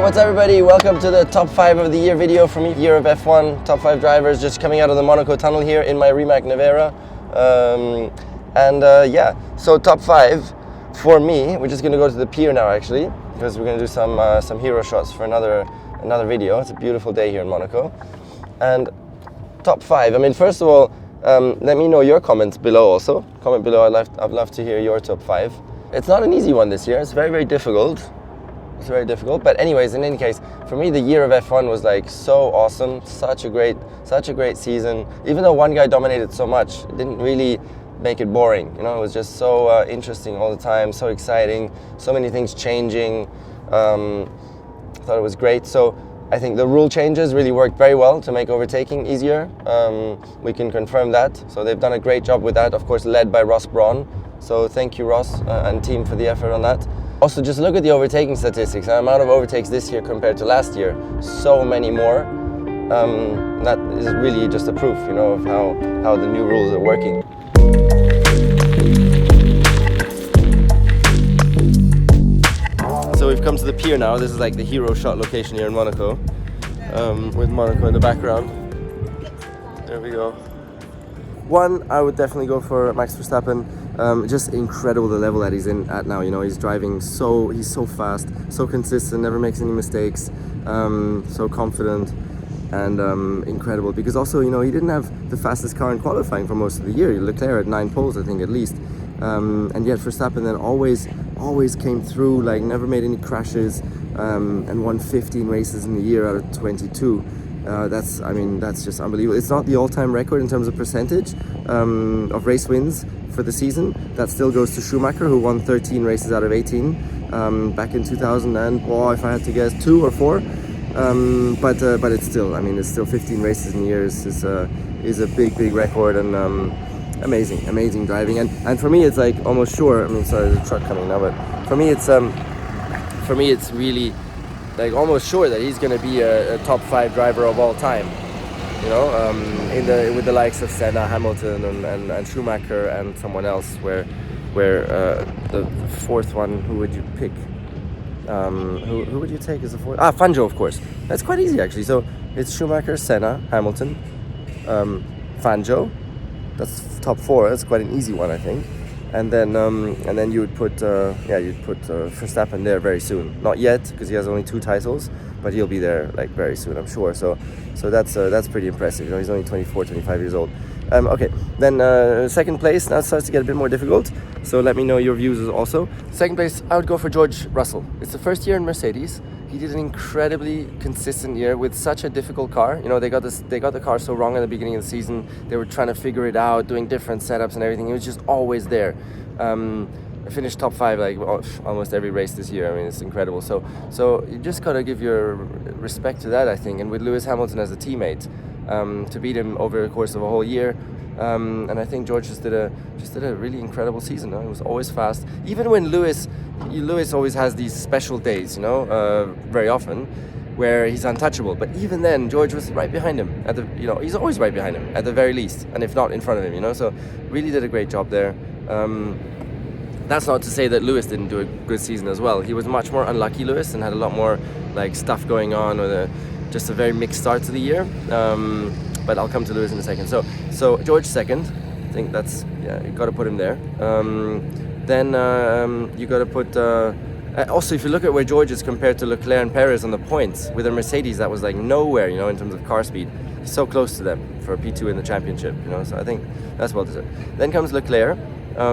what's up everybody? Welcome to the top 5 of the year video from Year of F1. Top 5 drivers just coming out of the Monaco tunnel here in my Rimac Nevera. Yeah, so top 5 for me. We're just going to go to the pier now actually, because we're going to do some hero shots for another video. It's a beautiful day here in Monaco. And top 5, I mean, first of all, let me know your comments below also. Comment below, I'd love to hear your top 5. It's not an easy one this year, it's very, very difficult. It's very difficult, but anyways, in any case, for me the year of F1 was like so awesome, such a great season. Even though one guy dominated so much, it didn't really make it boring. You know, it was just so interesting all the time, so exciting, so many things changing. I thought it was great. So I think the rule changes really worked very well to make overtaking easier. We can confirm that. So they've done a great job with that, of course, led by Ross Brawn. So thank you, Ross and team, for the effort on that. Also, just look at the overtaking statistics. The amount of overtakes this year compared to last year, so many more. That is really just a proof, you know, of how the new rules are working. So we've come to the pier now. This is like the hero shot location here in Monaco, with Monaco in the background. There we go. One, I would definitely go for Max Verstappen. Just incredible the level that he's in at now. You know, he's driving he's so fast, so consistent, never makes any mistakes, so confident, and incredible. Because also, you know, he didn't have the fastest car in qualifying for most of the year. Leclerc had 9 poles, I think, at least. And yet Verstappen then always came through, like never made any crashes, and won 15 races in the year out of 22. That's just unbelievable. It's not the all-time record in terms of percentage of race wins for the season. That still goes to Schumacher, who won 13 races out of 18 back in 2000 and, well, if I had to guess, 2 or 4. But it's still, I mean, it's still 15 races in a year is a big record, and amazing driving. And for me, it's like almost sure. I mean, sorry, there's a truck coming now, but for me, it's really like almost sure that he's going to be a top 5 driver of all time. You know, with the likes of Senna, Hamilton, and Schumacher, and someone else. Where the fourth one, who would you pick? Who would you take as the fourth? Fangio, of course. That's quite easy actually. So it's Schumacher, Senna, Hamilton, Fangio. That's top 4. That's quite an easy one, I think. And then you would put Verstappen there very soon. Not yet, because he has only 2 titles, but he'll be there like very soon, I'm sure. So that's pretty impressive. You know, he's only 24, 25 years old. Okay, then second place. Now it starts to get a bit more difficult. So let me know your views also. Second place, I would go for George Russell. It's the first year in Mercedes. He did an incredibly consistent year with such a difficult car. You know, they got the car so wrong at the beginning of the season. They were trying to figure it out, doing different setups and everything. He was just always there. I finished top 5 like almost every race this year. I mean, it's incredible. So you just gotta give your respect to that, I think. And with Lewis Hamilton as a teammate, to beat him over the course of a whole year. And I think George just did a really incredible season. He was always fast. Even when Lewis always has these special days, you know, very often, where he's untouchable. But even then, George was right behind him. He's always right behind him at the very least, and if not in front of him. You know, so really did a great job there. That's not to say that Lewis didn't do a good season as well. He was much more unlucky, Lewis, and had a lot more like stuff going on, or just a very mixed start to the year. But I'll come to Lewis in a second. So George second. I think that's, you got to put him there. Then you got to put. Also, if you look at where George is compared to Leclerc and Perez on the points, with a Mercedes that was like nowhere, you know, in terms of car speed, he's so close to them for a P2 in the championship, you know. So I think that's well deserved. Then comes Leclerc. I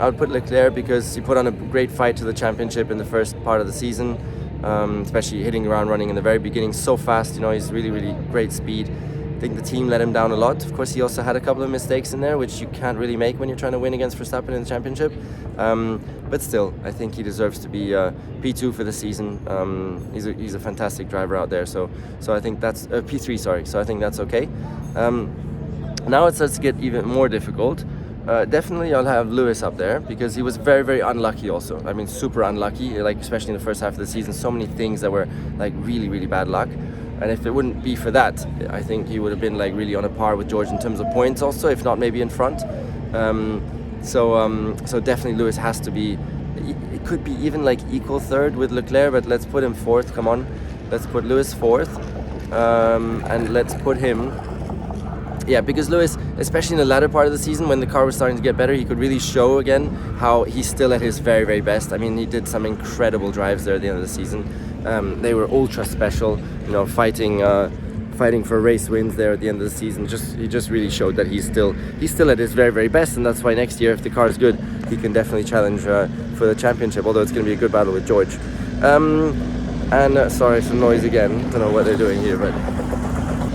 would put Leclerc because he put on a great fight to the championship in the first part of the season, especially hitting around running in the very beginning, so fast. You know, he's really great speed. I think the team let him down a lot. Of course, he also had a couple of mistakes in there, which you can't really make when you're trying to win against Verstappen in the championship. But still, I think he deserves to be P2 for the season. He's a fantastic driver out there. So I think that's P3. Sorry. So I think that's okay. Now it starts to get even more difficult. Definitely, I'll have Lewis up there because he was very unlucky. Also, I mean, super unlucky. Like especially in the first half of the season, so many things that were like really bad luck. And if it wouldn't be for that, I think he would have been like really on a par with George in terms of points also, if not maybe in front. So definitely Lewis has to be it could be even like equal third with Leclerc, but let's put him fourth. Come on, let's put Lewis fourth, and let's put him. Yeah, because Lewis, especially in the latter part of the season when the car was starting to get better, he could really show again how he's still at his very, very best. I mean, he did some incredible drives there at the end of the season. They were ultra special, you know, fighting for race wins there at the end of the season. He just really showed that he's still at his very, very best, and that's why next year, if the car is good, he can definitely challenge for the championship. Although it's going to be a good battle with George. Sorry for noise again. Don't know what they're doing here, but.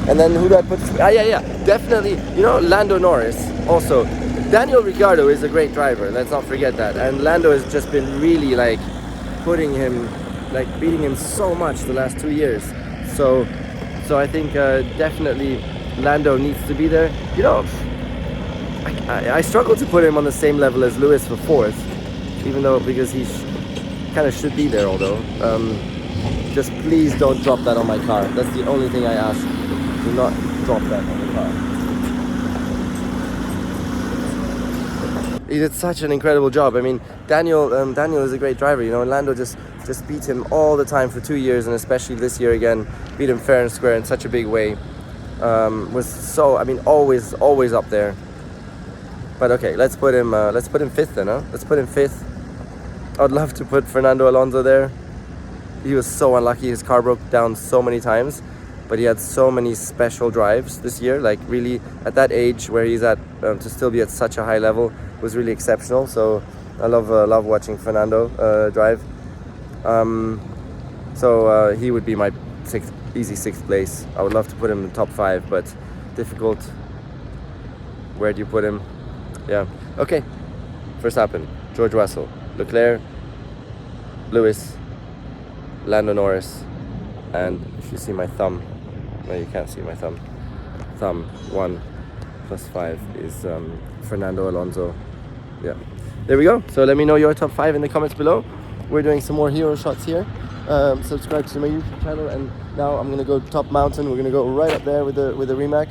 And then who do I put? Yeah, definitely. You know, Lando Norris. Also, Daniel Ricciardo is a great driver. Let's not forget that. And Lando has just been really like beating him so much the last 2 years. So I think definitely Lando needs to be there. You know, I struggle to put him on the same level as Lewis for fourth, even though because he kind of should be there. Although, just please don't drop that on my car. That's the only thing I ask. Do not drop that on the car. He did such an incredible job. I mean, Daniel is a great driver. You know, Lando just beat him all the time for 2 years, and especially this year again, beat him fair and square in such a big way. Was so, I mean, always up there. But okay, let's put him fifth then, huh? Let's put him fifth. I'd love to put Fernando Alonso there. He was so unlucky. His car broke down so many times. But he had so many special drives this year, like really at that age where he's at, to still be at such a high level was really exceptional. So I love watching Fernando drive. He would be my easy sixth place. I would love to put him in the top 5, but difficult. Where do you put him? Yeah, okay. Verstappen, George Russell, Leclerc, Lewis, Lando Norris, and if you see my thumb. No, you can't see my thumb. 1 + 5 is Fernando Alonso. Yeah, there we go. So let me know your top 5 in the comments below. We're doing some more hero shots here. Subscribe to my YouTube channel, and now I'm gonna go top mountain. We're gonna go right up there with the Rimac,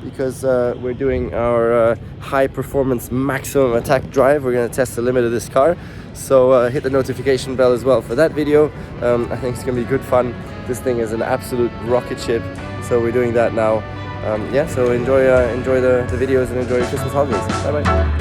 because we're doing our high performance maximum attack drive. We're gonna test the limit of this car. So hit the notification bell as well for that video. I think it's gonna be good fun. This thing is an absolute rocket ship. So we're doing that now. So enjoy the videos and enjoy your Christmas holidays. Bye bye.